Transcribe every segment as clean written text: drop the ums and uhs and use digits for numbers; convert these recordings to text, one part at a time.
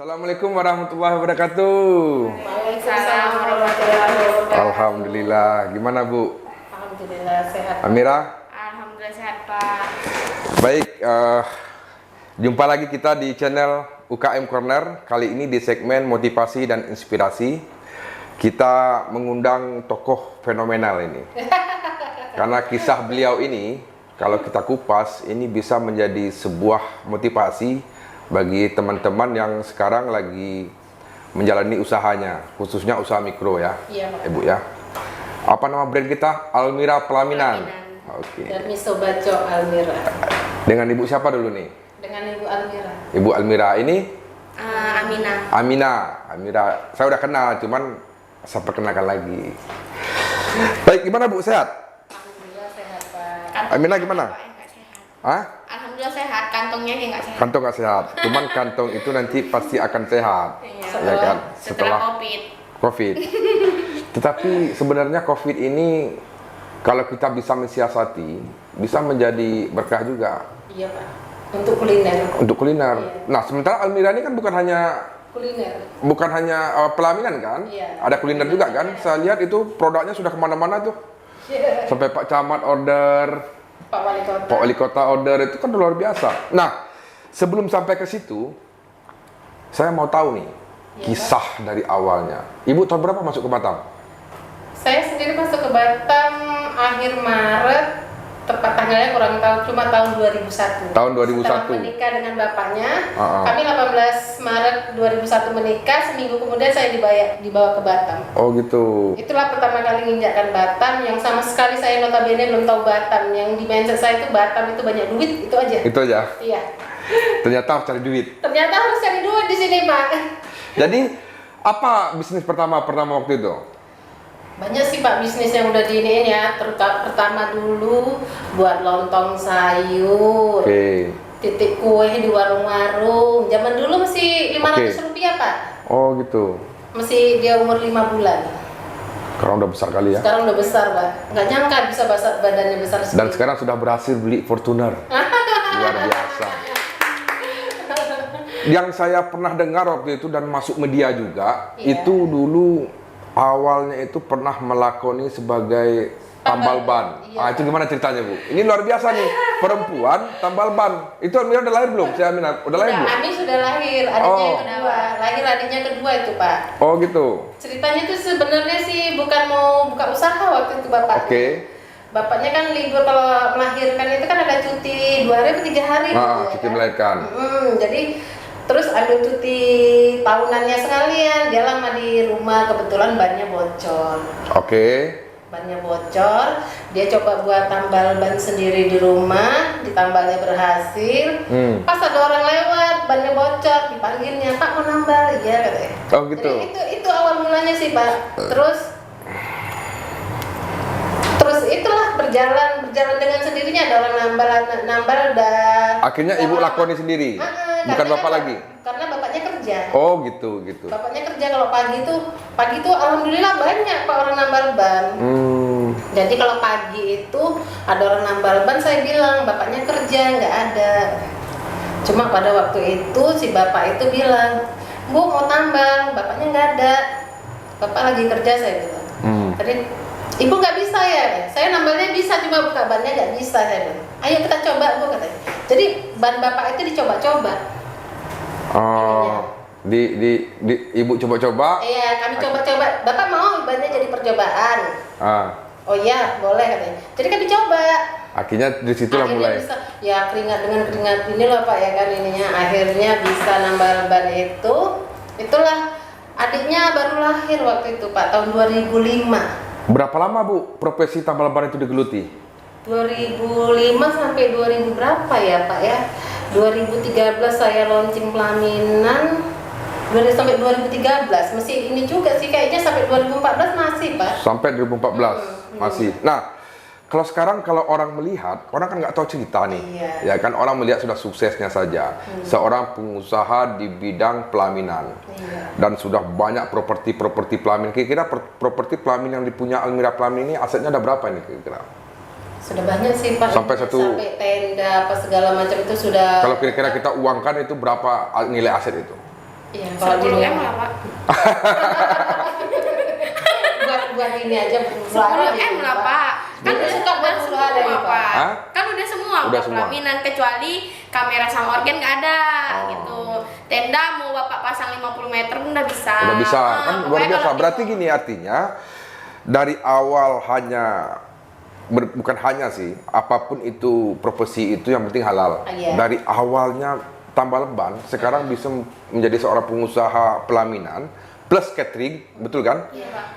Assalamualaikum warahmatullahi wabarakatuh. Waalaikumsalam warahmatullahi wabarakatuh. Alhamdulillah. Gimana Bu? Alhamdulillah sehat. Amira? Alhamdulillah sehat Pak. Baik, jumpa lagi kita di channel UKM Corner. Kali ini di segmen motivasi dan inspirasi. Kita mengundang tokoh fenomenal ini. Karena kisah beliau ini, kalau kita kupas, ini bisa menjadi sebuah motivasi bagi teman-teman yang sekarang lagi menjalani usahanya, khususnya usaha mikro ya, Iya, Pak. Ibu ya. Apa nama brand kita? Almira Pelaminan. Oke. Dan Misobaco Almira. Dengan Ibu siapa dulu nih? Dengan Ibu Almira. Ibu Almira ini? Amina. Amira, saya udah kenal, cuman saya perkenalkan lagi. Baik, gimana Bu, sehat? Alhamdulillah sehat Pak. Amina gimana? Hah? Alhamdulillah sehat, kantongnya yang nggak sehat. Kantong nggak sehat, cuman kantong itu nanti pasti akan sehat, ya kan? Setelah COVID. COVID. Tetapi sebenarnya COVID ini kalau kita bisa mensiasati, bisa menjadi berkah juga Iya Pak. Untuk kuliner. untuk kuliner. Iya. Nah, sementara Almira ini kan bukan hanya Kuliner. pelaminan kan? Iya. Ada kuliner juga kan? Saya lihat itu produknya sudah kemana-mana tuh. Iya. Sampai Pak Camat order, Pak Wali Kota. Pak Wali Kota order, itu kan luar biasa. Nah, sebelum sampai ke situ, saya mau tahu nih Iya, kisah dari awalnya. Ibu tahun berapa masuk ke Batam? Saya sendiri masuk ke Batam akhir Maret, tepat tanggalnya kurang tahu, cuma tahun 2001. Tahun 2001. Setelah menikah dengan bapaknya, Ah. kami 18 Maret 2001 menikah, seminggu kemudian saya dibawa ke Batam. Oh gitu. Itulah pertama kali menginjakkan Batam, yang sama sekali saya notabene belum tahu Batam. Yang di mindset saya itu Batam itu banyak duit, itu aja. Itu aja. Iya. Ternyata harus cari duit. Ternyata harus cari duit di sini, Pak. Jadi apa bisnis pertama waktu itu? Banyak sih Pak bisnis yang udah diiniin ya, terutama pertama dulu buat lontong sayur, Oke. titik kue di warung-warung. Zaman dulu masih 500 rupiah Pak, Oh gitu. masih dia umur 5 bulan. Sekarang udah besar kali ya. Sekarang udah besar Pak, nggak nyangka bisa badannya besar Dan segini. sekarang sudah berhasil beli Fortuner. Luar biasa. Yang saya pernah dengar waktu itu dan masuk media juga, Iya. itu dulu awalnya itu pernah melakoni sebagai tambal ban. Iya. Ah, itu gimana ceritanya Bu? Ini luar biasa nih, perempuan tambal ban. Itu Amira udah lahir belum? Saya Amina, udah lahir belum? Ami sudah lahir, adiknya Oh. yang kedua, lahir adiknya kedua itu Pak. Oh gitu. Ceritanya tuh sebenarnya sih bukan mau buka usaha waktu itu Bapak. Oke. Bapaknya kan libur kalau melahirkan itu kan ada cuti 2 hari atau 3 hari gitu ya Cuti kan? melahirkan. Jadi terus ambil cuti tahunannya sekalian, dia lama di rumah, kebetulan bannya bocor. Oke. Bannya bocor, dia coba buat tambal ban sendiri di rumah, ditambalnya berhasil. Pas ada orang lewat, bannya bocor, dipanggilnya, "Pak mau nambal?" Iya katanya. Oh gitu. Jadi itu awal mulanya sih Pak. Terus itulah berjalan dengan sendirinya, ada orang nambal dan Akhirnya Ibu lakoni sendiri, bukan karena Bapak lagi. Karena bapaknya kerja. Oh gitu. Bapaknya kerja, kalau pagi tuh alhamdulillah banyak Pak orang nambal ban. Jadi kalau pagi itu ada orang nambal ban, saya bilang bapaknya kerja, nggak ada. Cuma pada waktu itu si bapak itu bilang, "Bu mau tambal," bapaknya nggak ada. Bapak lagi kerja, saya bilang. Tadi Ibu nggak bisa ya? Saya nambalnya bisa, cuma buka bannya nggak bisa, saya bilang. "Ayo kita coba Bu," katanya. Jadi ban bapak itu dicoba-coba. Oh, Ibu coba-coba. Iya, kami coba-coba. Bapak mau bannya jadi percobaan? Oh iya, boleh katanya. Jadi kami coba. Akhirnya di situlah mulai. Bisa, ya keringat dengan keringat ini loh Pak ya kan ininya. Akhirnya bisa nambal ban itu. Itulah adiknya baru lahir waktu itu Pak, tahun 2005. Berapa lama Bu profesi tambal ban itu digeluti? 2005 sampai 2000 berapa ya Pak ya? 2013 saya launching pelaminan. 2000 sampai 2013 masih ini juga sih, kayaknya sampai 2014 masih Pak. Sampai 2014 masih. Nah, kalau sekarang kalau orang melihat, orang kan nggak tahu cerita nih, Iya. ya kan orang melihat sudah suksesnya saja, seorang pengusaha di bidang pelaminan, dan sudah banyak properti pelaminan. Kira-kira properti pelaminan yang dipunya Almira Pelaminan ini asetnya ada berapa ini kira-kira? Sudah banyak sih Pak. Sampai tenda apa segala macam itu sudah. Kalau kira-kira kita uangkan itu berapa nilai aset itu? Iya, kalau 10 M lah Pak. buat ini aja 10 M lah Pak. Kan udah suka buat semua ada ya, Pak? Pak. Hah? Kan udah semua, Udah udah semua. pelaminan kecuali kamera sama organ nggak ada gitu. Tenda mau Bapak pasang 50 meter pun udah bisa. Udah bisa, kan luar pokoknya biasa. kalau Berarti itu- gini artinya, dari awal bukan hanya sih, apapun itu profesi itu yang penting halal. Iya. Dari awalnya tambal ban, sekarang bisa menjadi seorang pengusaha pelaminan plus catering, betul kan? Iya Pak.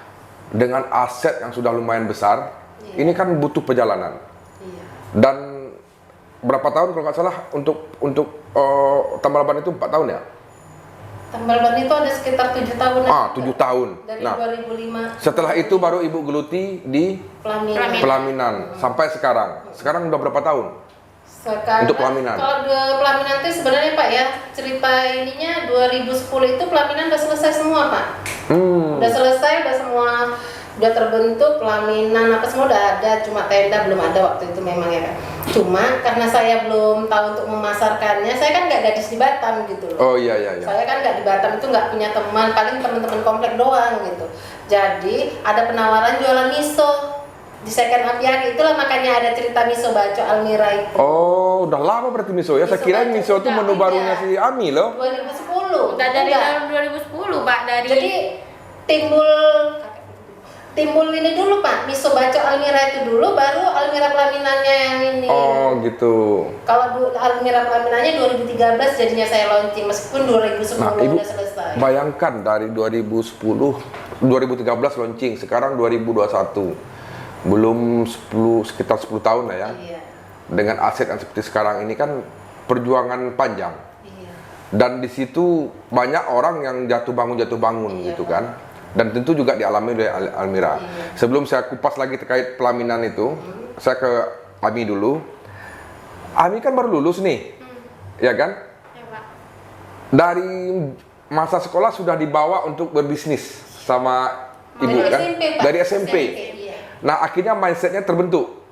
Dengan aset yang sudah lumayan besar, ini kan butuh perjalanan. Iya. Dan berapa tahun kalau nggak salah untuk tambal ban itu 4 tahun ya? Tambal ban itu ada sekitar 7 tahun. 7 tahun. Dari Nah, 2005. setelah itu baru Ibu geluti di Pelaminan. pelaminan sampai sekarang. Sekarang udah berapa tahun? Sekarang, Untuk pelaminan. Kalau pelaminan itu sebenarnya Pak ya, cerita ininya 2010 itu pelaminan udah selesai semua Pak. Udah selesai, udah semua, udah terbentuk pelaminan apa semua udah ada, cuma tenda belum ada waktu itu memang ya kan. Cuma karena saya belum tahu untuk memasarkannya, saya kan nggak gadis di Batam gitu loh. Oh iya iya iya. Saya kan nggak di Batam itu nggak punya teman, paling teman-teman komplek doang gitu. Jadi ada penawaran jualan miso di Second Apiari, itulah makanya ada cerita miso Baco Almira itu. Oh, udah lama berarti miso ya. Saya Miso kira Baco miso itu udah, menu barunya iya. si Ami loh. 2010. Udah dari Enggak. tahun 2010 Pak, dari Jadi timbul ini dulu Pak, miso Baco Almira itu dulu, baru Almira Pelaminannya yang ini. Oh gitu. Kalau Almira Pelaminannya 2013 jadinya saya launching, meskipun 2010 Nah, Ibu udah selesai. bayangkan dari 2013 launching, sekarang 2021. Belum sekitar 10 tahun lah ya. Iya. Dengan aset yang seperti sekarang ini kan perjuangan panjang. Iya. Dan di situ banyak orang yang jatuh bangun Iya, gitu Pak. kan. Dan tentu juga dialami oleh Almira. Iya. Sebelum saya kupas lagi terkait pelaminan itu, saya ke Ami dulu. Ami kan baru lulus nih, ya kan? ya Pak. Dari masa sekolah sudah dibawa untuk berbisnis sama ibu Dari kan? SMP, Pak. Dari SMP. Iya. Nah akhirnya mindsetnya terbentuk,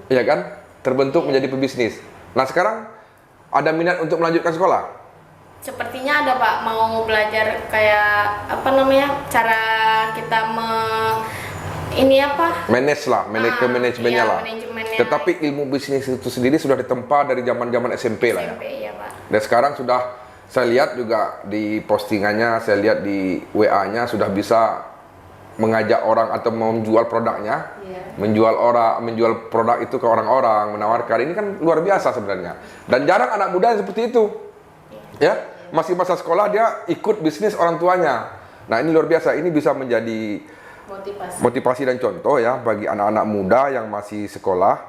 ya kan? Terbentuk menjadi pebisnis. Nah sekarang ada minat untuk melanjutkan sekolah? Sepertinya ada Pak, mau belajar kayak apa namanya, cara kita ini apa? Manage lah, ke manajemennya iya, lah. manajemennya. Tetapi ilmu bisnis itu sendiri sudah ditempa dari zaman SMP lah ya. SMP ya Pak. Dan sekarang sudah saya lihat juga di postingannya, saya lihat di WA-nya sudah bisa mengajak orang atau menjual produknya, Iya. menjual produk itu ke orang-orang, menawarkan. Ini kan luar biasa sebenarnya. Dan jarang anak muda yang seperti itu. Ya, masih masa sekolah dia ikut bisnis orang tuanya. Nah, ini luar biasa. Ini bisa menjadi motivasi dan contoh ya bagi anak-anak muda yang masih sekolah.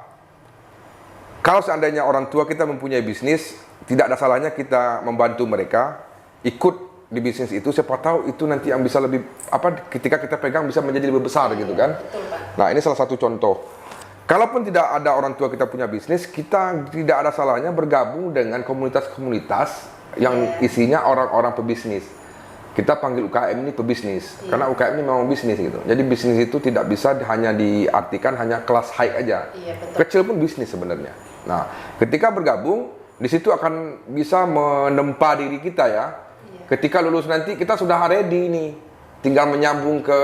Kalau seandainya orang tua kita mempunyai bisnis, tidak ada salahnya kita membantu mereka ikut di bisnis itu. Siapa tahu itu nanti yang bisa lebih ketika kita pegang bisa menjadi lebih besar gitu kan. Betul, Pak. Nah, ini salah satu contoh. Kalaupun tidak ada orang tua kita punya bisnis, kita tidak ada salahnya bergabung dengan komunitas-komunitas yang isinya orang-orang pebisnis. Kita panggil UKM ini pebisnis, karena UKM ini memang bisnis gitu. Jadi bisnis itu tidak bisa hanya diartikan hanya kelas high aja. Iya, betul. Kecil pun bisnis sebenarnya. Nah, ketika bergabung, di situ akan bisa menempa diri kita ya. Ketika lulus nanti kita sudah ready nih, tinggal menyambung ke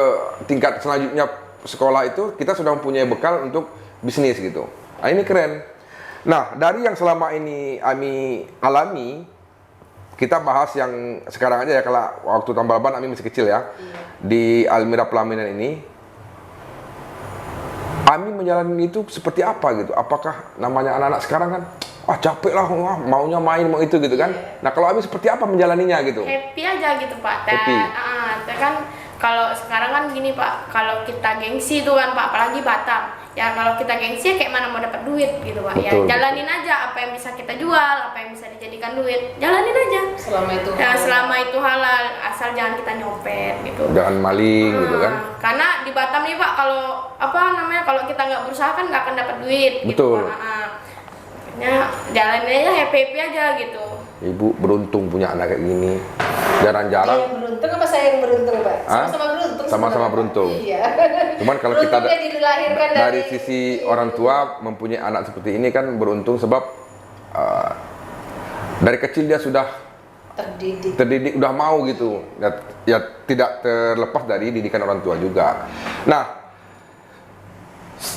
tingkat selanjutnya sekolah itu, kita sudah mempunyai bekal untuk bisnis gitu. Nah, ini keren. Nah, dari yang selama ini Ami alami, kita bahas yang sekarang aja ya, kalau waktu tambal ban Ami masih kecil ya. Di Almira Pelaminan ini, Ami menjalani itu seperti apa gitu? Apakah namanya anak-anak sekarang kan, capek lah, maunya main, mau itu gitu kan? Nah, kalau Ami seperti apa menjalaninya gitu? Happy aja gitu Pak. Happy. Kan kalau sekarang kan gini Pak, kalau kita gengsi tuh kan Pak, apalagi Batam. Ya kalau kita gengsi ya kayak mana mau dapat duit gitu Pak. Betul, Ya jalanin aja apa yang bisa kita jual, apa yang bisa dijadikan duit. Jalanin aja. Selama itu. Ya selama itu halal, asal jangan kita nyopet gitu. Jangan maling gitu kan? Karena di Batam nih Pak, kalau kalau kita nggak berusaha kan nggak akan dapat duit. Betul. Gitu, Pak. Ya jalanin aja, happy aja gitu. Ibu beruntung punya anak kayak gini. Dia Jarang-jarang. yang beruntung apa saya yang beruntung, Pak? Hah? Sama-sama beruntung. Sama-sama sebenarnya. beruntung. Iya. Cuman kalau kita Beruntungnya dilahirkan dari sisi orang tua mempunyai anak seperti ini kan beruntung sebab dari kecil dia sudah terdidik udah mau gitu. Ya tidak terlepas dari didikan orang tua juga. Nah,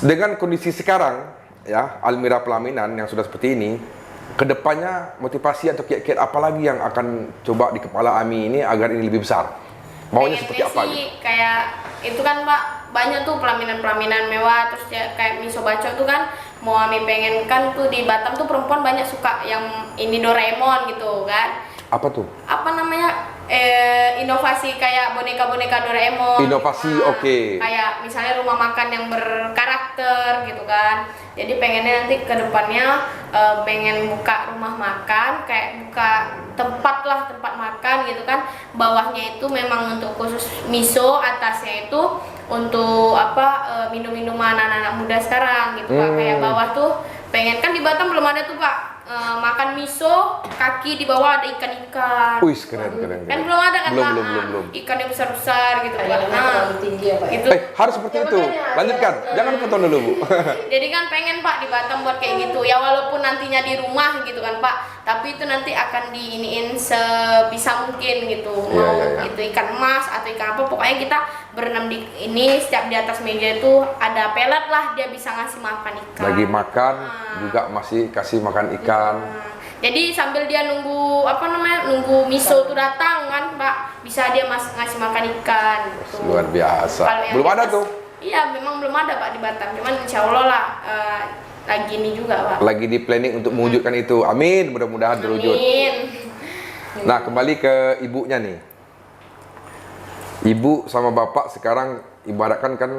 dengan kondisi sekarang ya, Almira Pelaminan yang sudah seperti ini, kedepannya motivasi atau kiat-kiat apa lagi yang akan coba di kepala Ami ini agar ini lebih besar? Maunya seperti apa sih, gitu? kayak itu kan Pak, banyak tuh pelaminan-pelaminan mewah, terus ya kayak Miso Baco tuh kan mau Ami pengen kan tuh di Batam tuh perempuan banyak suka yang ini Doraemon gitu kan. Apa tuh? Apa namanya, inovasi kayak boneka-boneka Doraemon. Inovasi, oke. Kayak misalnya rumah makan yang berkarakter gitu kan. Jadi pengennya nanti ke depannya pengen buka rumah makan, kayak buka tempat makan gitu kan. Bawahnya itu memang untuk khusus miso, atasnya itu untuk minum-minuman anak-anak muda sekarang gitu Pak. Kayak bawah tuh pengen, kan di Batam belum ada tuh Pak, makan miso, kaki di bawah ada ikan-ikan. Wih, keren. Kan belum ada kan Pak? Belum. Ikan yang besar-besar gitu Pak. terlalu tinggi ya Pak. Itu. Harus seperti Ya, itu. makanya, Lanjutkan. ya. Jangan potong dulu, Bu. Jadi kan pengen Pak di Batam buat kayak gitu. Ya walaupun nantinya di rumah gitu kan Pak, tapi itu nanti akan diiniin sebisa mungkin gitu. Iya, Mau iya. itu ikan emas atau ikan apa, pokoknya kita berenam di ini, setiap di atas meja itu ada pelet lah, dia bisa ngasih makan ikan. Lagi makan juga masih kasih makan ikan. Jadi sambil dia nunggu nunggu miso tuh datang kan Pak, bisa dia ngasih makan ikan gitu. Luar biasa. Kalau yang Belum di ada atas- tuh. Iya, memang belum ada Pak di Batam. Cuman insya Allah lah lagi ini juga Pak. Lagi di planning untuk mewujudkan itu. Amin, mudah-mudahan terwujud. Amin. Nah, kembali ke ibunya nih. Ibu sama bapak sekarang ibaratkan kan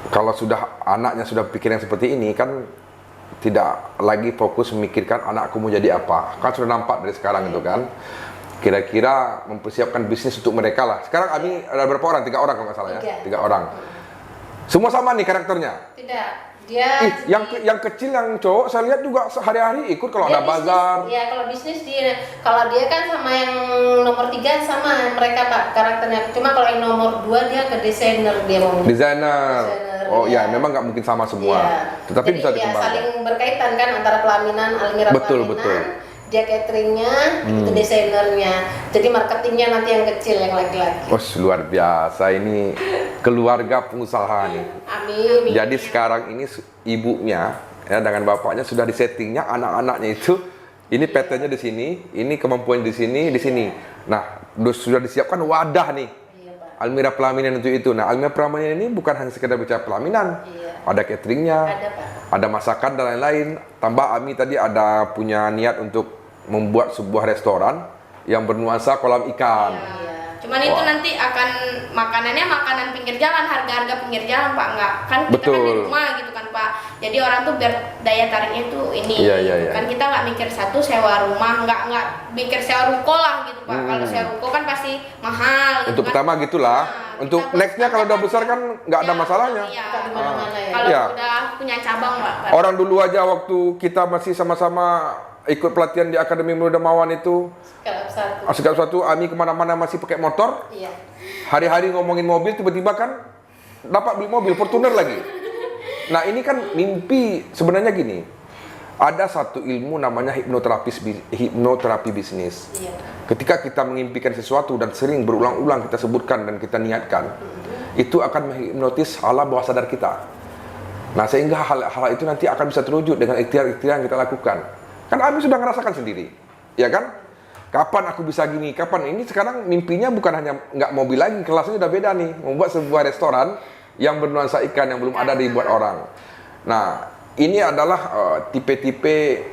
kalau sudah anaknya sudah pikir yang seperti ini kan tidak lagi fokus memikirkan anakku mau jadi apa. Kan sudah nampak dari sekarang itu kan. Kira-kira mempersiapkan bisnis untuk mereka lah. Sekarang Ami ada berapa orang? 3 orang kalau nggak salah ya? 3 orang. Semua sama nih karakternya. Tidak, dia Yang kecil yang cowok saya lihat juga sehari-hari ikut kalau ada bazar. Iya, kalau bisnis kalau dia kan sama yang nomor 3 sama mereka Pak karakternya. Cuma kalau yang nomor 2 dia ke desainer, dia mau. Desainer. Oh iya. ya, memang nggak mungkin sama semua. Iya. Tetapi Jadi bisa ya dikembangkan. saling berkaitan kan antara pelaminan, Almira Betul, Pelaminan, betul. dia cateringnya, itu desainernya. Jadi marketingnya nanti yang kecil, yang laki-laki. Oh, luar biasa ini keluarga pengusaha nih. Amin. Jadi sekarang ini ibunya ya dengan bapaknya sudah disettingnya anak-anaknya itu ini PT-nya di sini, ini kemampuan di sini, di sini. Nah, sudah disiapkan wadah nih. Iya Pak. Almira Pelaminan untuk itu. Nah, Almira Pelaminan ini bukan hanya sekedar bicara pelaminan. Iya. Ada cateringnya, Ada Pak. ada masakan dan lain-lain. Tambah Ami tadi ada punya niat untuk membuat sebuah restoran yang bernuansa kolam ikan. Iya. Cuman itu nanti akan makanannya makanan pinggir jalan, harga-harga pinggir jalan Pak, enggak kan kita kan di Betul. rumah gitu kan Pak. Jadi orang tuh biar daya tariknya tuh ini Iya, gitu iya. kan, kita nggak mikir satu sewa rumah, nggak mikir sewa ruko lah gitu Pak. Kalau sewa ruko kan pasti mahal gitu Untuk kan. pertama gitulah. Nah, Untuk kita nextnya kalau udah besar kan nggak ada Ya, masalahnya. Iya. Bukan di mana-mana ya. Kalau Iya. udah punya cabang Pak. Orang dulu aja waktu kita masih sama-sama ikut pelatihan di Akademi Muda Mawan itu, Kalau satu. segala sesuatu Ami kemana-mana masih pakai motor. Iya. Hari-hari ngomongin mobil, tiba-tiba kan dapat beli mobil Fortuner lagi. Nah, ini kan mimpi sebenarnya gini. Ada satu ilmu namanya hipnoterapi bisnis. Iya. Ketika kita mengimpikan sesuatu dan sering berulang-ulang kita sebutkan dan kita niatkan, itu akan menghipnotis alam bawah sadar kita. Nah, sehingga hal-hal itu nanti akan bisa terwujud dengan ikhtiar-ikhtiar yang kita lakukan. Kan Ami sudah ngerasakan sendiri, ya kan? Kapan aku bisa gini? Kapan ini? Sekarang mimpinya bukan hanya nggak mobil lagi, kelasnya udah beda nih. Membuat sebuah restoran yang bernuansa ikan yang belum ada dibuat orang. Nah, ini adalah tipe-tipe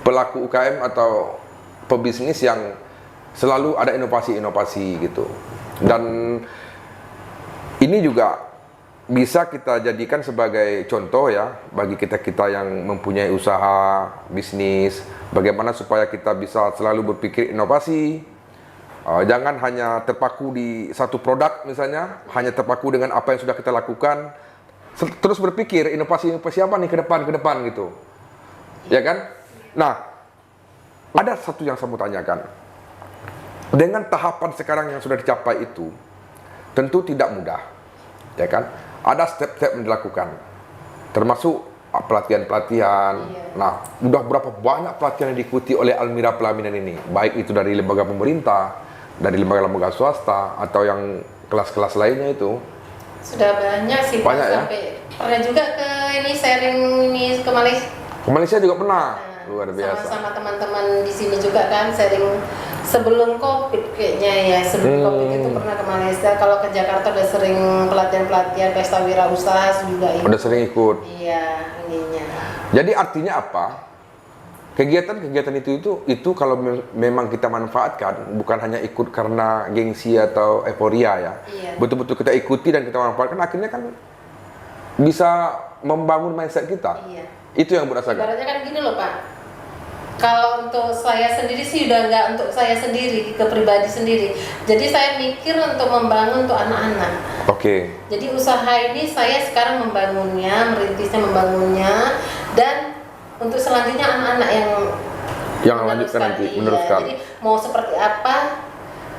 pelaku UKM atau pebisnis yang selalu ada inovasi-inovasi gitu. Dan ini juga bisa kita jadikan sebagai contoh ya bagi kita-kita yang mempunyai usaha bisnis, bagaimana supaya kita bisa selalu berpikir inovasi. Jangan hanya terpaku di satu produk misalnya, hanya terpaku dengan apa yang sudah kita lakukan. Terus berpikir inovasi apa nih ke depan gitu. Ya kan? Nah, ada satu yang saya mau tanyakan. Dengan tahapan sekarang yang sudah dicapai itu, tentu tidak mudah. Ya kan? Ada step-step yang dilakukan. Termasuk pelatihan-pelatihan. Iya. Nah, udah berapa banyak pelatihan yang diikuti oleh Almira Pelaminan ini, baik itu dari lembaga pemerintah, dari lembaga-lembaga swasta, atau yang kelas-kelas lainnya itu. Sudah banyak sih, Pak. Banyak ya? Sampai pernah juga ke ini sharing ini ke Malaysia. Ke Malaysia juga pernah, Nah, luar biasa. sama teman-teman di sini juga kan sharing sebelum COVID kayaknya ya, sebelum COVID itu pernah ke Malaysia. Kalau ke Jakarta udah sering pelatihan-pelatihan pesta wirausaha juga ikut. Udah sering ikut. Iya, ininya. Jadi artinya apa? Kegiatan-kegiatan itu kalau memang kita manfaatkan, bukan hanya ikut karena gengsi atau euforia ya. Iya. Betul-betul kita ikuti dan kita manfaatkan, akhirnya kan bisa membangun mindset kita. Iya. Itu yang berasakan. Ibaratnya kan gini loh Pak. Kalau untuk saya sendiri sih udah nggak untuk saya sendiri, ke pribadi sendiri. Jadi saya mikir untuk membangun untuk anak-anak. Oke. Jadi usaha ini saya sekarang membangunnya, merintisnya, membangunnya, dan untuk selanjutnya anak-anak yang lanjutkan nanti, iya. meneruskan. Jadi mau seperti apa,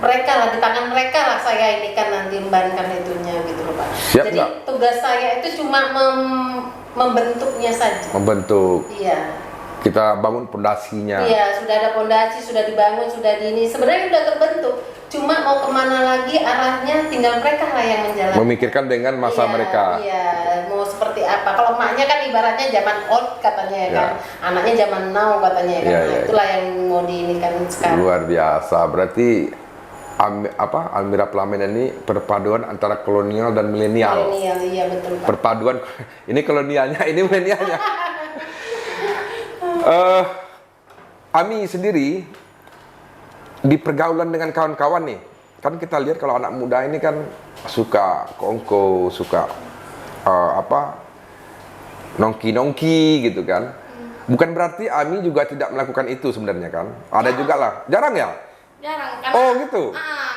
mereka lah, di tangan mereka lah saya ini kan nanti membankan itunya gitu loh Pak. Siap, Jadi Mbak. tugas saya itu cuma membentuknya saja. Membentuk. Iya. Kita bangun pondasinya. Iya, sudah ada pondasi, sudah dibangun, sudah di ini. Sebenarnya sudah terbentuk. Cuma mau kemana lagi arahnya, tinggal mereka lah yang menjalankan. Memikirkan dengan masa Iya, mereka. Iya, mau seperti apa. Kalau emaknya kan ibaratnya zaman old katanya ya kan. Anaknya zaman now katanya ya kan. Iya, Nah, iya. itulah yang mau diinikan sekarang. Luar biasa. Berarti Almira Pelaminan ini perpaduan antara kolonial dan milenial. Milenial, iya betul Pak. Perpaduan ini kolonialnya, ini milenialnya. Ami sendiri di pergaulan dengan kawan-kawan nih, kan kita lihat kalau anak muda ini kan suka kongko, suka nongki-nongki gitu kan. Bukan berarti Ami juga tidak melakukan itu sebenarnya kan. Ada juga lah. Jarang ya? Jarang, karena Oh gitu.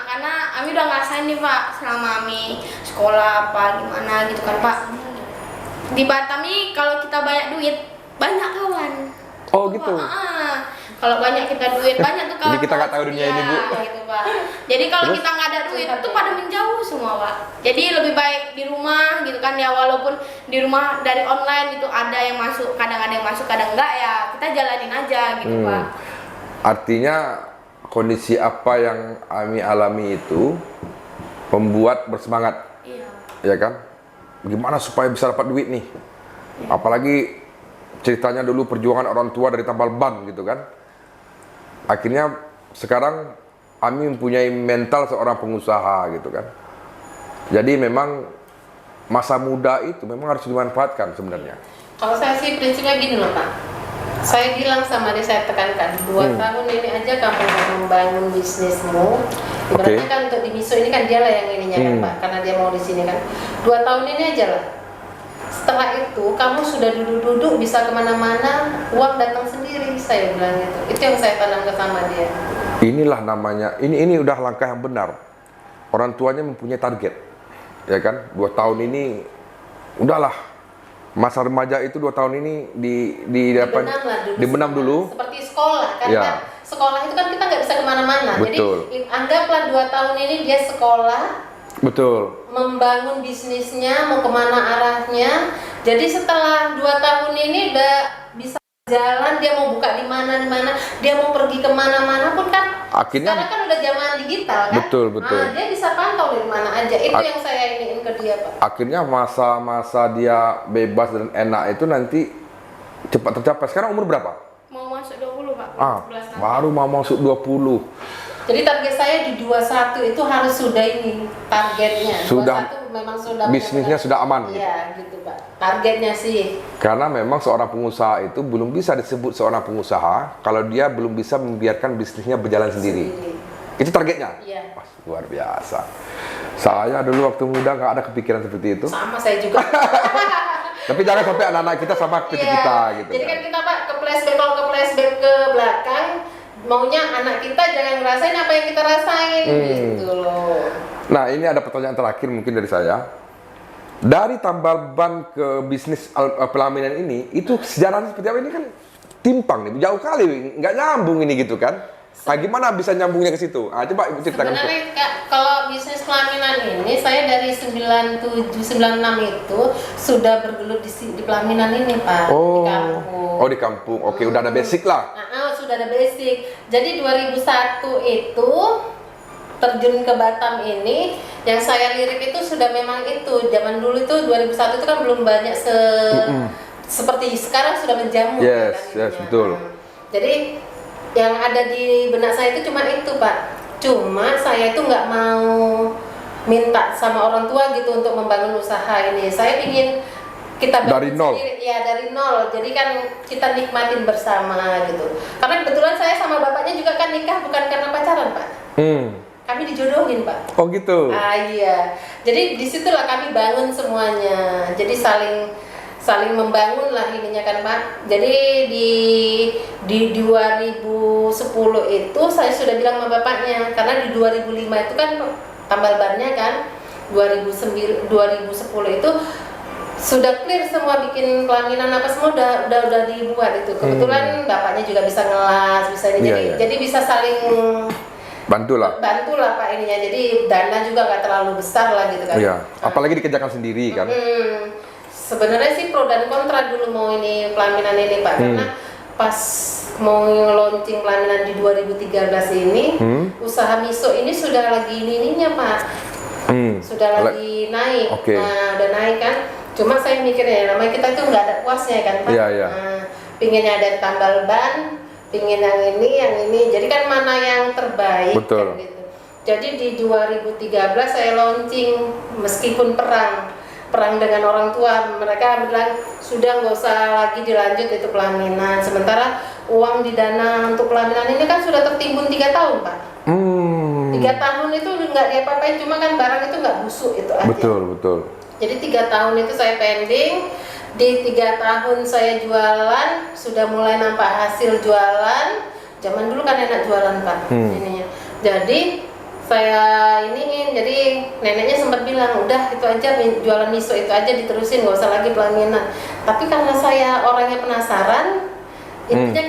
karena Ami udah ngerasain nih Pak, selama Ami sekolah apa gimana gitu kan Pak. Di Batam nih kalau kita banyak duit, banyak kawan. Oh gitu. Kalau banyak kita duit, banyak tuh kawan. Jadi kita nggak tahu dunia ini, Bu. Gitu, Pak. Jadi kalau Terus? kita nggak ada duit, tuh pada menjauh semua, Pak. Jadi lebih baik di rumah gitu kan ya, walaupun di rumah dari online gitu ada yang masuk, kadang ada yang masuk, kadang enggak ya. Kita jalanin aja gitu, Pak. Artinya kondisi apa yang Ami alami itu membuat bersemangat, Iya. ya kan? Gimana supaya bisa dapat duit nih? Apalagi ceritanya dulu perjuangan orang tua dari tambal ban gitu kan. Akhirnya sekarang Ami mempunyai mental seorang pengusaha gitu kan. Jadi memang masa muda itu memang harus dimanfaatkan sebenarnya. Kalau saya sih prinsipnya gini loh Pak. Saya bilang sama dia, saya tekankan 2 tahun ini aja kamu membangun bisnismu. Ibaratnya kan untuk di Miso ini kan dia lah yang ininya kan Pak, karena dia mau di sini kan. 2 tahun ini aja lah. Setelah itu kamu sudah duduk-duduk bisa kemana-mana, uang datang sendiri, saya bilang gitu. Itu yang saya tanamkan sama dia. Inilah namanya, ini udah langkah yang benar. Orang tuanya mempunyai target, ya kan? 2 tahun ini, udahlah. Masa remaja itu 2 tahun ini dibenam dulu. Seperti sekolah kan, Ya. Pak. Sekolah itu kan kita nggak bisa kemana-mana. Betul. Jadi anggaplah 2 tahun ini dia sekolah, Betul. membangun bisnisnya, mau kemana arahnya. Jadi setelah 2 tahun ini udah bisa jalan, dia mau buka di mana, dia mau pergi kemana-mana pun kan. Akhirnya- sekarang kan udah zaman digital kan. Betul, betul. Nah, dia bisa pantau dari mana aja. Itu yang saya ingin ke dia Pak. Akhirnya masa-masa dia bebas dan enak itu nanti cepat tercapai. Sekarang umur berapa? Mau masuk 20, Pak. 11 tahun. Baru mau masuk 20. Jadi target saya di 21 itu harus sudah ini targetnya. Sudah, 21 memang sudah bisnisnya sudah aman. Iya, gitu Pak. Targetnya sih. Karena memang seorang pengusaha itu belum bisa disebut seorang pengusaha kalau dia belum bisa membiarkan bisnisnya berjalan sendiri. Itu targetnya? Iya. Wah, luar biasa. Saya dulu waktu muda nggak ada kepikiran seperti itu. Sama saya juga. Tapi jangan sampai anak-anak kita sama seperti kita gitu. Jadi kan. kan kita Pak kalau ke flashback ke belakang, maunya anak kita jangan ngerasain apa yang kita rasain gitu loh. Nah, ini ada pertanyaan terakhir mungkin dari saya. Dari tambal ban ke bisnis pelaminan ini, itu sejarahnya seperti apa? Ini kan timpang nih, jauh kali, nggak nyambung ini gitu kan? Nah, gimana bisa nyambungnya ke situ? Ah, coba Ibu ceritakan. Sebenarnya Kak, kalau bisnis pelaminan ini saya dari 97 96 itu sudah bergelut di pelaminan ini, Pak, di kampung. Oh, di kampung. Oke, udah ada basic lah. Sudah ada basic. Jadi 2001 itu terjun ke Batam ini, yang saya lirik itu sudah memang itu. Zaman dulu itu 2001 itu kan belum banyak seperti sekarang sudah menjamur. Yes, kan, yes, betul. Jadi yang ada di benak saya itu cuma itu, Pak. Cuma saya itu nggak mau minta sama orang tua gitu untuk membangun usaha ini. Saya ingin kita Dari nol. sendiri, ya dari nol. Jadi kan kita nikmatin bersama gitu. Karena kebetulan saya sama bapaknya juga kan nikah bukan karena pacaran, Pak. Kami dijodohin, Pak. Oh gitu. Iya. Jadi disitulah kami bangun semuanya. Jadi saling membangun lah ininya kan, Pak. Jadi di 2010 itu saya sudah bilang sama bapaknya, karena di 2005 itu kan tambal bannya kan, 2010 itu sudah clear semua, bikin pelaminan apa semua udah dibuat itu. Kebetulan bapaknya juga bisa ngelas, bisa ini, jadi bisa saling bantulah Pak ininya. Jadi dana juga nggak terlalu besar lah gitu kan. Iya, apalagi dikerjakan sendiri kan. Sebenarnya sih pro dan kontra dulu mau ini pelaminan ini, Pak, karena pas mau launching pelaminan di 2013 ini, usaha miso ini sudah lagi ininya, Pak. Sudah lagi naik. Nah, udah naik kan. Cuma saya mikirnya namanya kita itu nggak ada puasnya kan, Pak. Iya. Nah, pinginnya ada tambal ban, pingin yang ini. Jadi kan mana yang terbaik. Betul. Kan, gitu. Jadi di 2013 saya launching meskipun perang dengan orang tua, mereka bilang sudah nggak usah lagi dilanjut itu pelaminan. Sementara uang di dana untuk pelaminan ini kan sudah tertimbun 3 tahun, Pak. 3 tahun itu nggak diapa-apain, cuma kan barang itu nggak busuk itu aja. Betul. Jadi 3 tahun itu saya pending. Di 3 tahun saya jualan, sudah mulai nampak hasil jualan. Zaman dulu kan enak jualan, Pak. Ininya. Jadi saya iniin, jadi neneknya sempat bilang udah itu aja, jualan miso itu aja diterusin, nggak usah lagi pelaminan. Tapi karena saya orangnya penasaran, intinya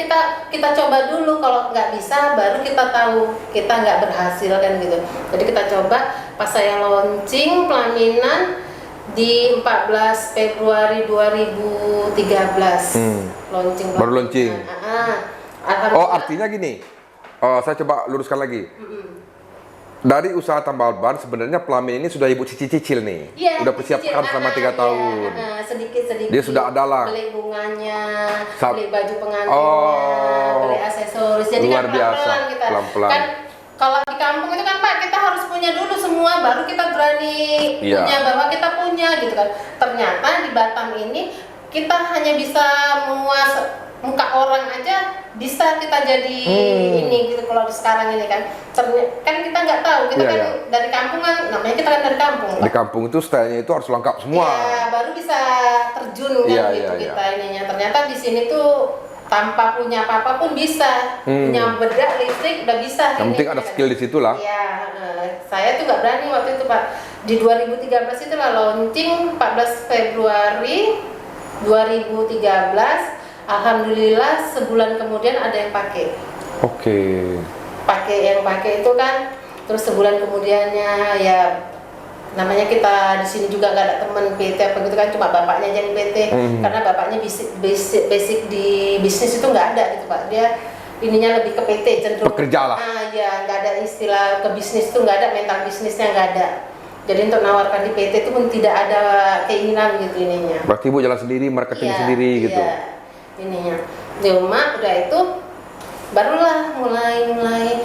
kita coba dulu, kalau nggak bisa baru kita tahu kita nggak berhasil kan gitu. Jadi kita coba, pas saya launching pelaminan di 14 Februari 2013 launching. Baru launching. Alhamdulillah. Oh, artinya gini. Saya coba luruskan lagi. Dari usaha tambal ban sebenarnya pelaminan ini sudah Ibu cicil nih. Iya, udah persiapkan selama 3 tahun. Sedikit-sedikit. Dia sudah ada lah. Beli bunganya, beli baju pengantinnya, beli aksesoris. Jadi luar kan biasa. pelan-pelan kita. Pelan-pelan. Kan kalau di kampung itu kan, Pak, kita harus punya dulu semua, baru kita berani punya bahwa kita punya gitu kan. Ternyata di Batam ini kita hanya bisa muas muka orang aja bisa kita jadi ini gitu. Kalau di sekarang ini kan kita nggak tahu, kita kan dari kampung kan, namanya kita kan dari kampung, Pak. Di kampung itu stylenya itu harus lengkap semua. Iya, baru bisa terjun kan gitu kita ininya. Ternyata di sini tuh tanpa punya apa-apa pun bisa, punya bedak, listrik udah bisa. Yang penting ada skill di situ lah. Iya, saya tuh nggak berani waktu itu, Pak. Di 2013 itu lah launching, 14 Februari 2013. Alhamdulillah sebulan kemudian ada yang pakai. Oke. Yang pakai itu kan, terus sebulan kemudiannya ya namanya kita di sini juga nggak ada teman PT apa gitu kan, cuma bapaknya jadi PT. Karena bapaknya basic di bisnis itu nggak ada gitu, Pak. Dia ininya lebih ke PT cenderung. Pekerja lah. Ya nggak ada istilah ke bisnis itu, nggak ada, mental bisnisnya nggak ada. Jadi untuk nawarkan di PT itu pun tidak ada keinginan gitu ininya. Berarti Ibu jalan sendiri, marketing sendiri gitu. Ininya. Cuma udah itu barulah mulai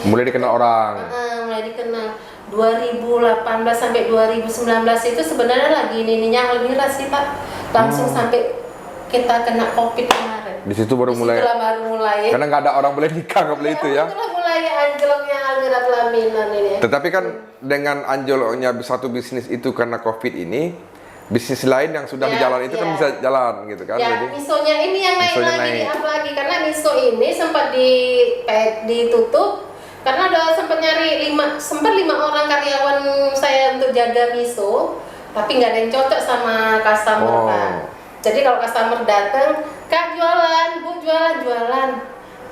dikenal orang. Mulai dikenal. 2018 sampai 2019 itu sebenarnya lagi ininya Almira sih, Pak. Langsung sampai kita kena Covid kemarin. Di situ baru mulai. Karena nggak ada orang boleh nikah, nggak boleh itu ya. Itulah mulai anjloknya Almira pelaminan ini. Tetapi kan dengan anjloknya satu bisnis itu karena Covid ini, bisnis lain yang sudah berjalan itu kan bisa jalan gitu kan. Ya, jadi misonya ini yang naik lagi karena miso ini sempat ditutup karena udah sempat nyari 5 orang karyawan saya untuk jaga miso, tapi nggak ada yang cocok sama customer, Pak. Jadi kalau customer datang, Kak jualan, Bu jualan,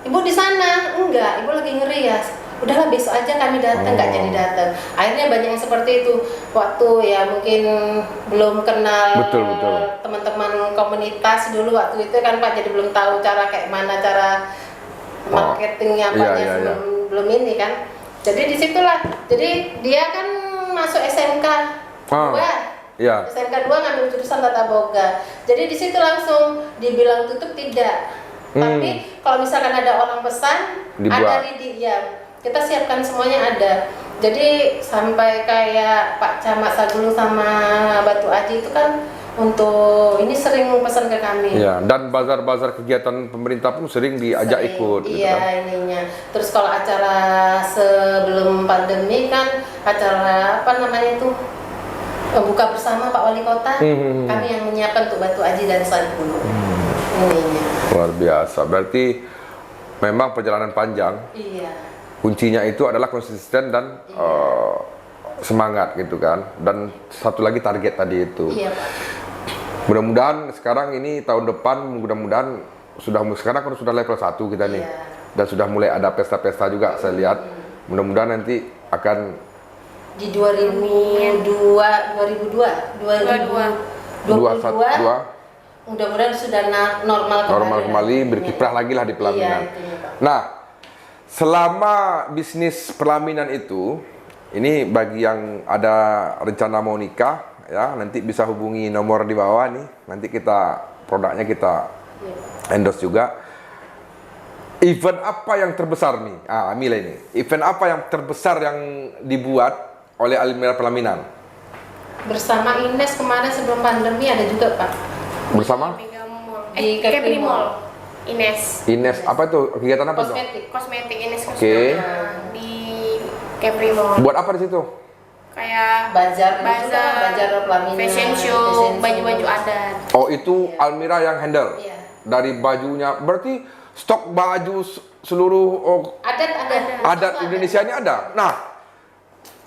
Ibu di sana enggak, ibu lagi ngerias. Udahlah besok aja kami datang, nggak jadi datang. Akhirnya banyak yang seperti itu. Waktu ya mungkin belum kenal Betul. teman-teman komunitas dulu waktu itu kan Pak, jadi belum tahu cara kayak mana cara marketingnya Pak, Iya. belum ini kan. Jadi disitulah. Jadi dia kan masuk SMK 2. Iya. SMK 2 ngambil jurusan tata boga. Jadi di situ langsung dibilang tutup tidak. Tapi kalau misalkan ada orang pesan, Dibuat. ada lidi ya. Kita siapkan semuanya ada. Jadi sampai kayak Pak Camat Sagulung sama Batu Aji itu kan untuk ini sering pesan ke kami. Iya, dan bazar-bazar kegiatan pemerintah pun sering diajak Sering, ikut gitu iya kan. ininya. Terus kalau acara sebelum pandemi kan acara apa namanya itu buka bersama Pak Wali Kota, kami yang menyiapkan untuk Batu Aji dan Sagulung. Ininya. Luar biasa. Berarti memang perjalanan panjang. Iya. Kuncinya itu adalah konsisten dan semangat gitu kan. Dan satu lagi target tadi itu. Iya Pak. Mudah-mudahan sekarang ini tahun depan mudah-mudahan sekarang kan sudah level 1 kita nih. Iya. Dan sudah mulai ada pesta-pesta juga saya lihat. Mudah-mudahan nanti akan Di 2022 mudah-mudahan sudah normal kembali berkiprah lagi lah di pelaminan. Iya, itunya, Pak. Nah, selama bisnis pelaminan itu, ini bagi yang ada rencana mau nikah, ya nanti bisa hubungi nomor di bawah nih. Nanti produknya kita endorse juga. Event apa yang terbesar nih? Mila ini. Event apa yang terbesar yang dibuat oleh Almira Pelaminan? Bersama Ines kemarin sebelum pandemi ada juga Pak. Bersama? Di Capri Mall. Ines. Ines, apa itu? Kegiatan apa tuh? Kosmetik Ines Oke. di Capri Mall. Buat apa di situ? Kayak bazar pelaminan, fashion show, baju-baju adat. Oh, itu Almira yang handle? Iya. Dari bajunya, berarti stok baju seluruh adat Indonesia ini ada. Nah,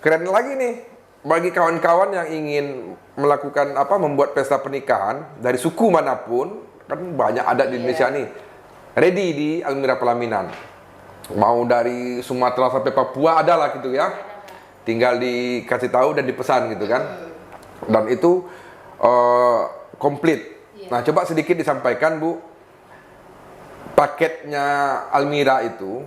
keren lagi nih bagi kawan-kawan yang ingin melakukan membuat pesta pernikahan dari suku manapun, kan banyak adat di Indonesia nih. Ready di Almira Pelaminan. Mau dari Sumatera sampai Papua ada lah gitu ya. Tinggal dikasih tahu dan dipesan gitu kan. Dan itu komplit. Nah, coba sedikit disampaikan Bu, paketnya Almira itu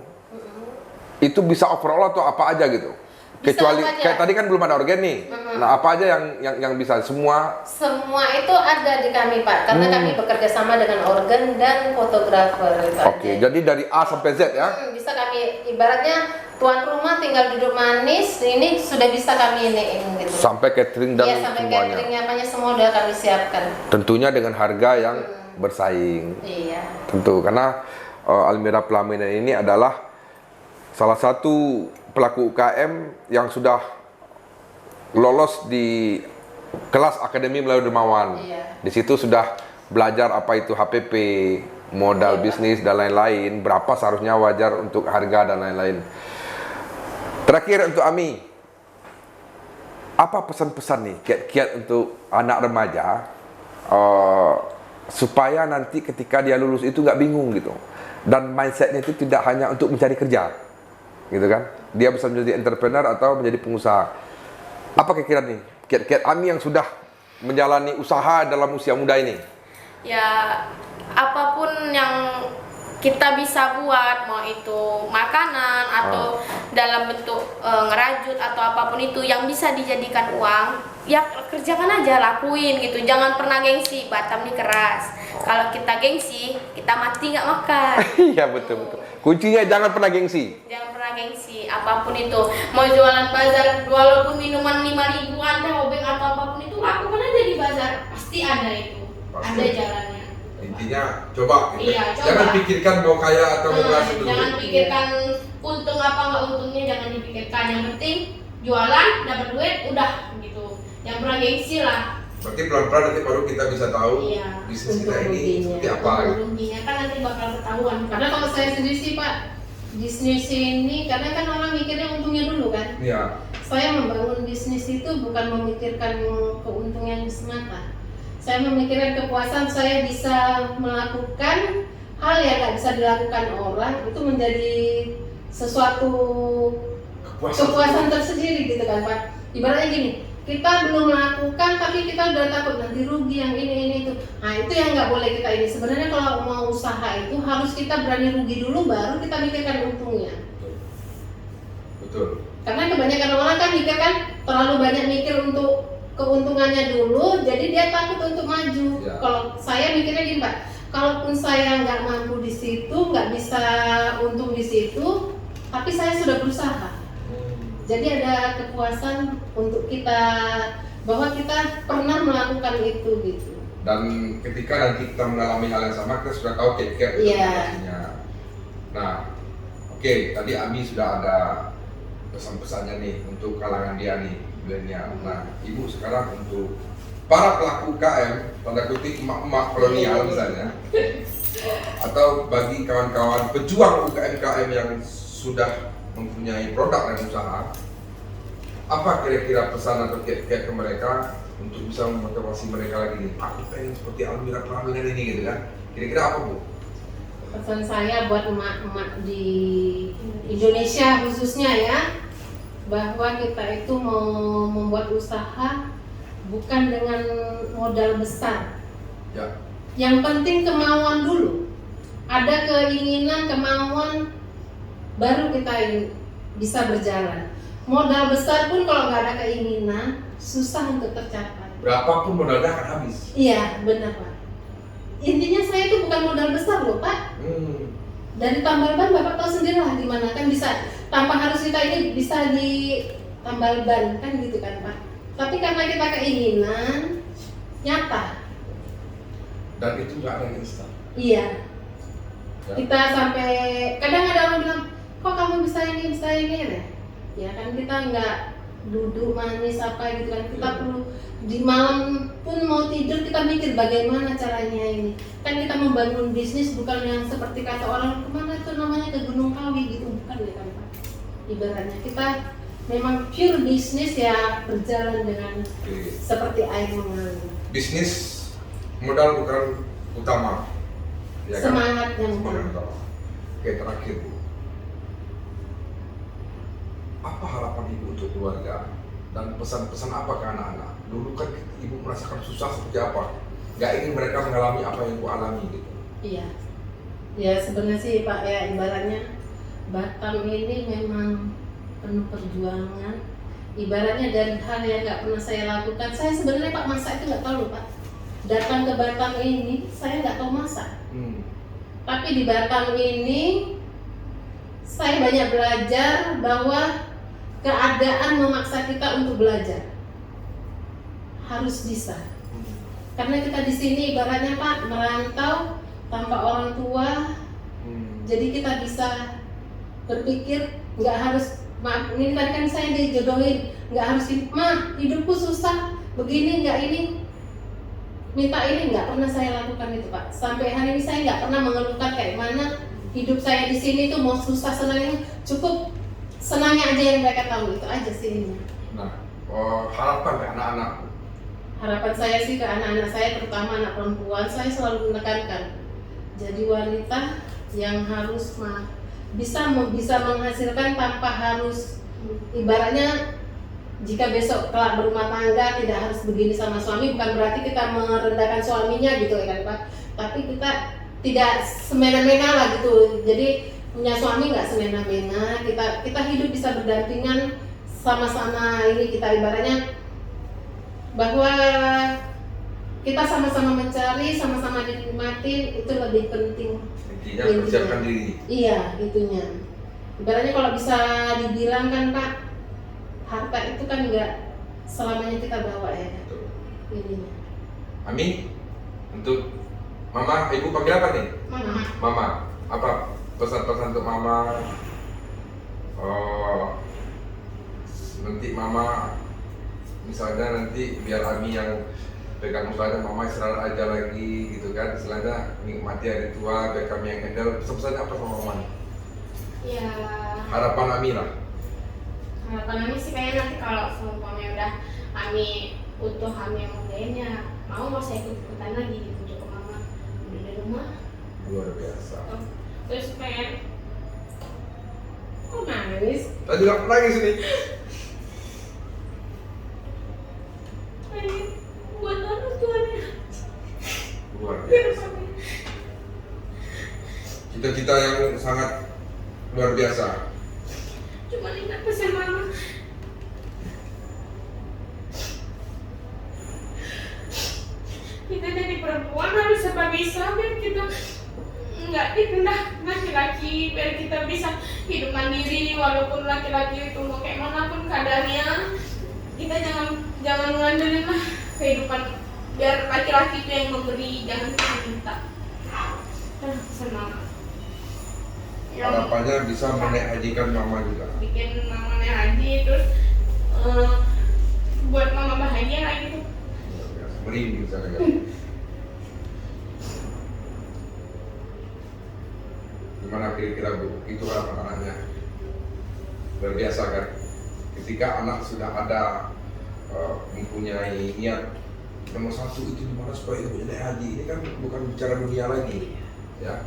bisa overall atau apa aja gitu? Bisa Kecuali apa aja. kayak tadi kan belum ada organ nih. Nah, apa aja yang bisa semua? Semua itu ada di kami Pak, karena kami bekerja sama dengan organ dan fotografer gitu Oke, aja. jadi dari A sampai Z ya. Bisa kami ibaratnya tuan rumah tinggal duduk manis, ini sudah bisa kami iniin gitu. Sampai catering dan Iya, sampai semuanya. cateringnya apanya semua udah kami siapkan. Tentunya dengan harga yang bersaing. Iya. Tentu karena Almira Pelaminan ini adalah salah satu pelaku UKM yang sudah lolos di kelas Akademi Melayu Dermawan. Iya. Di situ sudah belajar apa itu HPP, modal bisnis dan lain-lain, berapa seharusnya wajar untuk harga dan lain-lain. Terakhir untuk Ami, apa pesan-pesan nih kiat-kiat untuk anak remaja supaya nanti ketika dia lulus itu nggak bingung gitu, dan mindsetnya itu tidak hanya untuk mencari kerja, gitu kan? Dia bisa menjadi entrepreneur atau menjadi pengusaha. Apa kira-kira nih kiat-kiat Ami yang sudah menjalani usaha dalam usia muda ini? Ya, apapun yang kita bisa buat, mau itu makanan atau dalam bentuk ngerajut atau apapun itu yang bisa dijadikan uang, ya kerjakan aja, lakuin gitu. Jangan pernah gengsi. Batam nih keras. Kalau kita gengsi, kita mati nggak makan. Iya, betul. Kuncinya jangan pernah gengsi. Jangan pernah gengsi, apapun itu. Mau jualan bazar, walaupun minuman 5.000-an, obeng atau apapun itu, lakukan aja di bazar. Pasti ada itu. Pasti. Ada jalannya. Intinya coba. Iya, coba. Jangan pikirkan mau kaya atau mau berhasil dulu. Jangan pikirkan untung apa nggak untungnya, jangan dipikirkan. Yang penting jualan, dapat duit, udah gitu. Jangan pernah gengsi lah. Berarti pelan-pelan nanti baru kita bisa tahu Iya. bisnis kita Untung ini ruginya. seperti apa. Ruginya kan nanti bakal ketahuan. Karena kalau saya sendiri sih Pak, bisnis ini karena kan orang mikirnya untungnya dulu kan. Iya. Saya membangun bisnis itu bukan memikirkan keuntungan semata. Saya memikirkan kepuasan saya bisa melakukan hal yang nggak bisa dilakukan orang, itu menjadi sesuatu kepuasan tersendiri gitu kan Pak. Ibaratnya gini, kita belum melakukan tapi kita udah takut nanti rugi yang ini itu. Nah itu yang nggak boleh kita ini. Sebenarnya kalau mau usaha itu harus kita berani rugi dulu baru kita mikirkan untungnya. Betul. Karena kebanyakan orang kan mikir kan terlalu banyak mikir untuk keuntungannya dulu, jadi dia takut untuk maju. Ya. Kalau saya mikirnya gini Pak, kalaupun saya nggak mampu di situ, nggak bisa untung di situ, tapi saya sudah berusaha. Jadi ada kepuasan untuk kita bahwa kita pernah melakukan itu gitu. Dan ketika nanti kita mengalami hal yang sama, kita sudah tahu kiat-kiat implementasinya. Nah, oke, tadi Ami sudah ada pesan-pesannya nih untuk kalangan dia nih, milenial. Nah, Ibu sekarang untuk para pelaku UKM, tanda kutip emak-emak kolonial misalnya, atau bagi kawan-kawan pejuang UKM-UKM yang sudah mempunyai produk dan usaha, apa kira-kira pesan atau kiat-kiat ke mereka untuk bisa memotivasi mereka lagi nih? Aku pengen seperti Almira Pramila ini gitu kan? Kira-kira apa Bu? Pesan saya buat emak-emak di Indonesia khususnya ya, bahwa kita itu mau membuat usaha bukan dengan modal besar. Ya. Yang penting kemauan dulu. Ada keinginan, kemauan, baru kita bisa berjalan. Modal besar pun kalau nggak ada keinginan, susah untuk tercapai. Berapapun modalnya akan habis. Iya, benar Pak. Intinya saya itu bukan modal besar loh Pak. Dari tambal ban Bapak tahu sendiri lah gimana kan bisa, tanpa harus kita ini bisa di tambal ban kan gitu kan Pak. Tapi karena kita keinginan nyata. Dan itu nggak ada yang instan. Iya. Ya. Kita sampai kadang ada orang bilang, kok kamu bisa ini ya? Ya kan kita nggak duduk manis apa gitu kan. Kita perlu di malam pun mau tidur kita mikir bagaimana caranya ini. Kan kita membangun bisnis bukan yang seperti kata orang kemana tuh namanya ke Gunung Kawi gitu, bukan ya kan Pak. Ibaratnya kita memang pure bisnis ya berjalan dengan seperti air mengalir. Bisnis modal bukan utama. Ya kan? Semangatnya Semangat utama. utama. Oke, terakhir Bu. Apa harapan Ibu untuk keluarga dan pesan-pesan apa ke anak-anak? Dulu kan Ibu merasakan susah seperti apa? Gak ingin mereka mengalami apa yang Ibu alami gitu. Iya. Ya sebenarnya sih Pak ya, ibaratnya Batam ini memang penuh perjuangan. Ibaratnya dari hal yang nggak pernah saya lakukan. Saya sebenarnya Pak masak itu nggak tahu loh Pak. Datang ke Batam ini saya nggak tahu masak. Tapi di Batam ini saya banyak belajar bahwa keadaan memaksa kita untuk belajar. Harus bisa. Karena kita di sini ibaratnya Pak merantau tanpa orang tua. Jadi kita bisa berpikir nggak harus, maaf ini tadi kan saya dijodohin, nggak harus mah hidupku susah begini nggak ini minta ini, nggak pernah saya lakukan itu Pak. Sampai hari ini saya nggak pernah mengeluhkan kayak mana hidup saya di sini tuh mau susah senangnya, cukup senangnya aja yang mereka tahu, itu aja sih ini. Nah, harapan ke anak-anak. Harapan saya sih ke anak-anak saya, terutama anak perempuan, saya selalu menekankan jadi wanita yang harus bisa menghasilkan tanpa harus, ibaratnya jika besok kelak berumah tangga tidak harus begini sama suami, bukan berarti kita merendahkan suaminya gitu ya kan Pak, tapi kita tidak semena-mena lah gitu. Jadi punya suami nggak semena-mena, kita hidup bisa berdampingan sama-sama, ini kita ibaratnya bahwa kita sama-sama mencari, sama-sama dinikmati, itu lebih penting. Intinya persiapkan diri. Iya, itunya. Ibaratnya kalau bisa dibilang kan Pak, harta itu kan nggak selamanya kita bawa ya. Betul. Ininya. Ami, untuk Mama, Ibu panggil apa nih? Mama. Mama, apa pesan-pesan untuk Mama? Nanti Mama, misalnya nanti biar Ami yang pegang usahanya, Mama istirahat aja lagi gitu kan, istilahnya nikmati hari tua, biar kami yang handle. Pesan-pesannya apa sama Mama? Ya, Harapan Ami lah. harapan Ami sih kayaknya nanti kalau seumpamanya udah Ami utuh, Ami yang mudainnya mau saya ikut-ikutan lagi gitu ke Mama udah di rumah. Luar biasa. Terus pengen Kok nangis? Tadi nggak nangis ini. Ini buat orang tuanya. Luar biasa. Cita-cita yang sangat luar biasa. Cuma ingat pesan mama. Kita jadi perempuan harus serba bisa biar kita nggak dikendah laki-laki, biar kita bisa hidup mandiri walaupun laki-laki itu mau kayak manapun keadaannya. Kita jangan ngandelin lah kehidupan, biar laki-laki itu yang memberi, jangan kita minta. Pesan mama. Harapannya bisa menaikkan mama juga. Bikin mama naik haji, terus buat mama bahagia lah gitu. Luar biasa. Merinding saya kan. Gimana kira-kira Bu? Itu harapan-harapannya. Luar biasa kan? Ketika anak sudah ada mempunyai niat nomor satu itu dimana supaya ibu naik haji, ini kan bukan bicara dunia lagi, ya.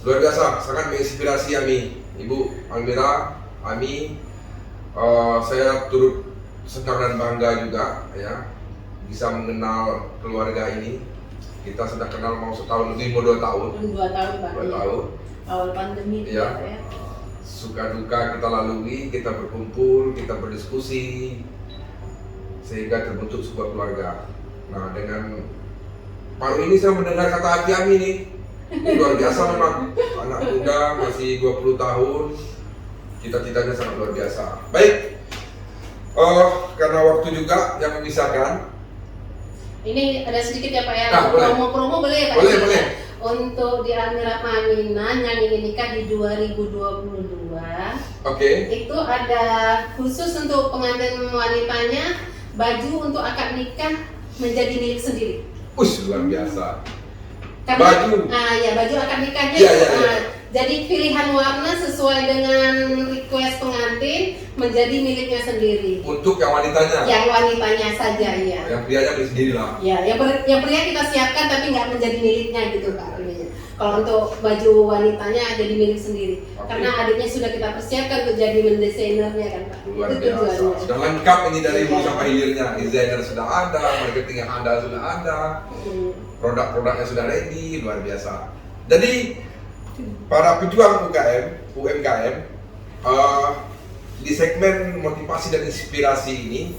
Luar biasa, sangat menginspirasi Ami, Ibu Almira, Ami. Saya turut senang dan bangga juga, ya, bisa mengenal keluarga ini. Kita sudah kenal mau setahun lebih, mau 2 tahun. 2 tahun Pak. 2 tahun. Awal pandemi Ya. ya. Suka duka kita lalui, kita berkumpul, kita berdiskusi, sehingga terbentuk sebuah keluarga. Nah, dengan Pak ini saya mendengar kata hati Ami nih, ini luar biasa memang. Anak muda masih 20 tahun, cita-citanya sangat luar biasa. Baik, karena waktu juga yang memisahkan. Ini ada sedikit ya Pak ya, Nah, boleh. promo-promo boleh ya Pak? Boleh, ya? boleh. Untuk di Almira Aminah yang ingin nikah di 2022, Oke. itu ada khusus untuk pengantin wanitanya, baju untuk akad nikah menjadi milik sendiri. Luar biasa. Karena, Baju. Ya baju akad nikahnya. Iya, iya, iya. Jadi pilihan warna sesuai dengan request pengantin menjadi miliknya sendiri. Untuk yang wanitanya. Yang wanitanya saja ya. Yang prianya beli sendiri lah. Ya, yang pria kita siapkan tapi nggak menjadi miliknya gitu Pak. Kalau untuk baju wanitanya jadi milik sendiri. Oke. Karena adiknya sudah kita persiapkan untuk jadi mendesainernya kan Pak. Luar Itu biasa. tujuannya. Sudah lengkap ini dari hulu Iya. sampai hilirnya. Desainer sudah ada, marketing yang ada sudah ada, produk-produknya sudah ready, luar biasa. Jadi para pejuang UMKM di segmen motivasi dan inspirasi ini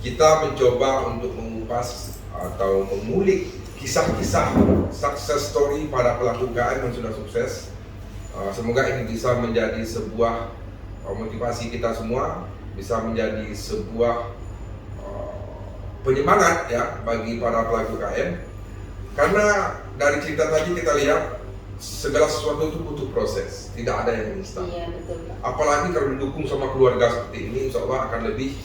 kita mencoba untuk mengupas atau mengulik kisah-kisah success story para pelaku UKM yang sudah sukses. Semoga ini bisa menjadi sebuah motivasi kita semua, bisa menjadi sebuah penyemangat ya bagi para pelaku UKM. Karena dari cerita tadi kita lihat segala sesuatu itu butuh proses, tidak ada yang instan. Iya betul Pak. Apalagi kalau didukung sama keluarga seperti ini, insya Allah akan lebih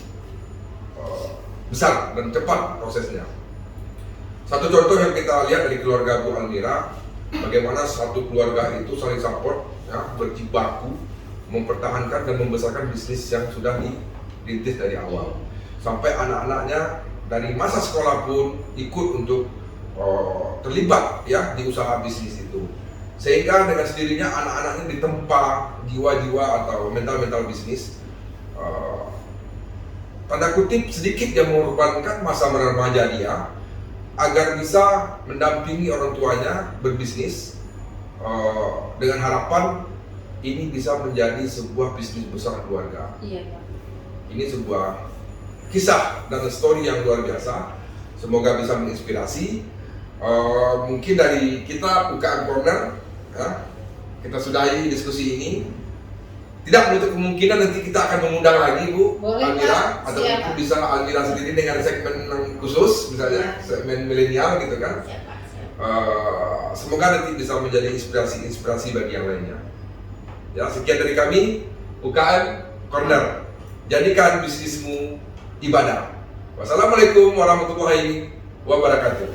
besar dan cepat prosesnya. Satu contoh yang kita lihat dari keluarga Bu Almira, bagaimana satu keluarga itu saling support, ya, berjibaku, mempertahankan dan membesarkan bisnis yang sudah dirintis dari awal. Sampai anak-anaknya dari masa sekolah pun ikut untuk terlibat ya di usaha bisnis itu. Sehingga dengan sendirinya anak-anaknya ditempa jiwa-jiwa atau mental-mental bisnis, tanda kutip sedikit yang mengorbankan masa remaja dia agar bisa mendampingi orang tuanya berbisnis dengan harapan ini bisa menjadi sebuah bisnis besar keluarga. Iya Pak. Ini sebuah kisah dan story yang luar biasa. Semoga bisa menginspirasi. Mungkin dari kita UKM Corner, ya, kita sudahi diskusi ini. Tidak menutup kemungkinan nanti kita akan mengundang lagi Bu Boleh, Almira, Pak. atau Siap, mungkin Pak. bisa Almira sendiri dengan segmen khusus, misalnya segmen milenial gitu kan. Siap Pak. Siap. Semoga nanti bisa menjadi inspirasi bagi yang lainnya. Ya, sekian dari kami UKM Corner. Jadikan bisnismu ibadah. Wassalamualaikum warahmatullahi wabarakatuh.